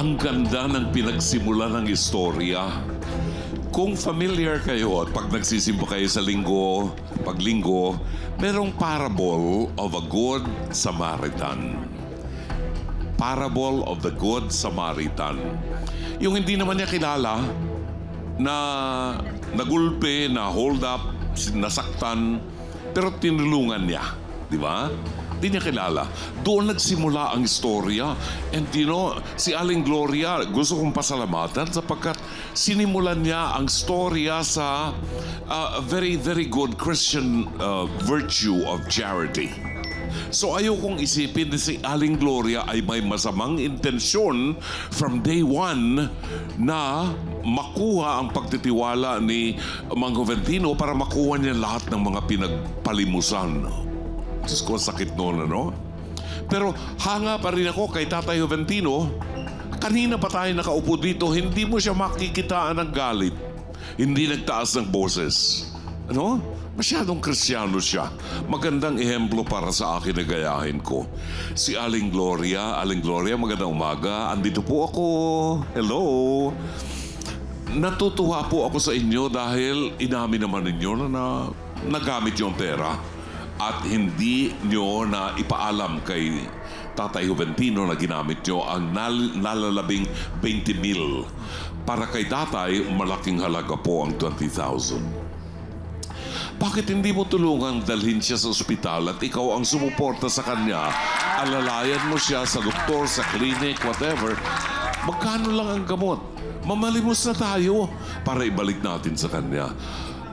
Ang ganda ng pinagsimula ng istorya. Kung familiar kayo at pag nagsisimba kayo sa paglinggo, merong parable of a good Samaritan. Parable of the Good Samaritan. Yung hindi naman niya kilala, na nagulpe, na hold up, nasaktan, pero tinulungan niya. Di ba? Hindi niya kilala. Doon nagsimula ang istorya. And you know, si Aling Gloria, gusto kong pasalamatan sapagkat sinimulan niya ang storya sa very, very good Christian virtue of charity. So ayokong isipin na si Aling Gloria ay may masamang intensyon from day one na makuha ang pagtitiwala ni Mang Juventino para makuha niya lahat ng mga pinagpalimusan. Diyos ko, sakit noon, ano? Pero hanga pa rin ako kay Tatay Juventino. Kanina pa tayo nakaupo dito, hindi mo siya makikitaan ng galit. Hindi nagtaas ng boses. Ano? Masyadong Kristiyano siya. Magandang ehemplo para sa akin na gayahin ko. Si Aling Gloria. Aling Gloria, magandang umaga. Andito po ako. Hello. Natutuwa po ako sa inyo dahil inamin naman ninyo na nagamit yung pera at hindi nyo na ipaalam kay Tatay Juventino na ginamit nyo ang nalalabing 20,000. Para kay Tatay, malaking halaga po ang 20,000. Bakit hindi mo tulungang dalhin siya sa ospital at ikaw ang sumuporta sa kanya? Alalayan mo siya sa doktor, sa clinic, whatever. Magkano lang ang gamot? Mamalimos na tayo para ibalik natin sa kanya.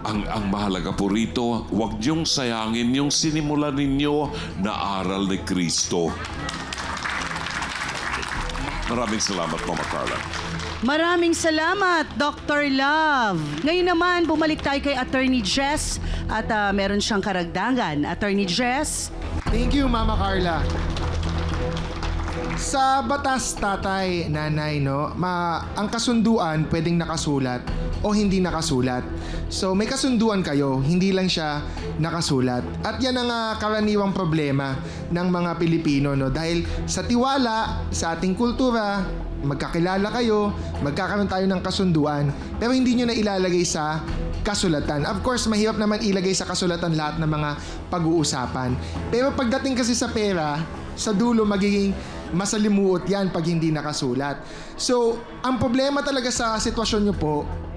Ang mahalaga po rito, huwag niyong sayangin yung sinimulan ninyo na aral ni Kristo. Maraming salamat, Mama Carla. Maraming salamat, Dr. Love. Ngayon naman, bumalik tayo kay Attorney Jess at meron siyang karagdagan. Attorney Jess. Thank you, Mama Carla. Sa batas, tatay, nanay, no, ang kasunduan pwedeng nakasulat o hindi nakasulat. So may kasunduan kayo, hindi lang siya nakasulat. At yan ang karaniwang problema ng mga Pilipino, no, dahil sa tiwala, sa ating kultura, magkakilala kayo, magkakaroon tayo ng kasunduan, pero hindi nyo na ilalagay sa kasulatan. Of course, mahirap naman ilagay sa kasulatan lahat ng mga pag-uusapan. Pero pagdating kasi sa pera, sa dulo magiging masalimuot yan pag hindi nakasulat. So, ang problema talaga sa sitwasyon nyo po,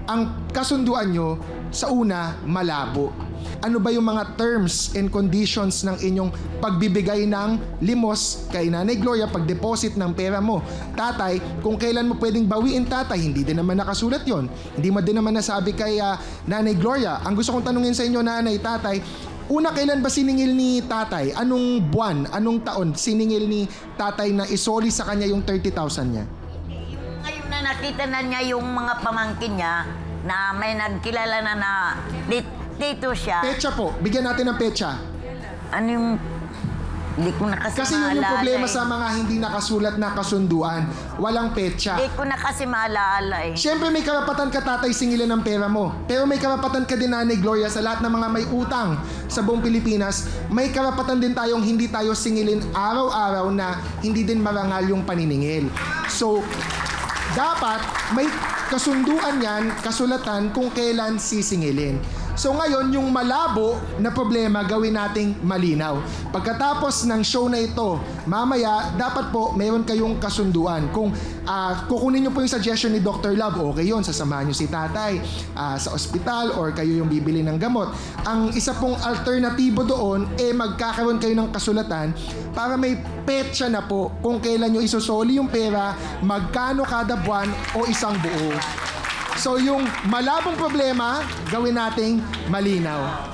ang kasunduan nyo sa una, malabo. Ano ba yung mga terms and conditions ng inyong pagbibigay ng limos kay Nanay Gloria, pag-deposit ng pera mo? Tatay, kung kailan mo pwedeng bawiin, tatay, hindi din naman nakasulat yon. Hindi mo din naman nasabi kay Nanay Gloria. Ang gusto kong tanungin sa inyo, nanay, tatay, una, kailan ba siningil ni tatay? Anong buwan, anong taon siningil ni tatay na isoli sa kanya yung 30,000 niya? Ngayon na nakita na niya yung mga pamangkin niya na may nagkilala na dito siya. Petsa po. Bigyan natin ng petsa. Ano yung... Hindi ko na kasi yun yung problema eh. sa mga hindi nakasulat na kasunduan. Walang petsa. Hindi ko na kasi maalala eh. Siyempre may karapatan ka, tatay, singilan ng pera mo. Pero may karapatan ka din, Nanay Gloria, sa lahat ng mga may utang sa buong Pilipinas. May karapatan din tayong hindi tayo singilin araw-araw na hindi din marangal yung paniningil. So, dapat may kasunduan yan, kasulatan kung kailan sisingilin. So ngayon, yung malabo na problema gawin nating malinaw. Pagkatapos ng show na ito, mamaya, dapat po mayroon kayong kasunduan. Kung kukunin nyo po yung suggestion ni Dr. Love, okay yun, sasamahan nyo si tatay sa ospital or kayo yung bibili ng gamot. Ang isa pong alternatibo doon, magkakaroon kayo ng kasulatan para may petsa na po kung kailan nyo isusoli yung pera, magkano kada buwan o isang buo. So yung malabong problema, gawin nating malinaw.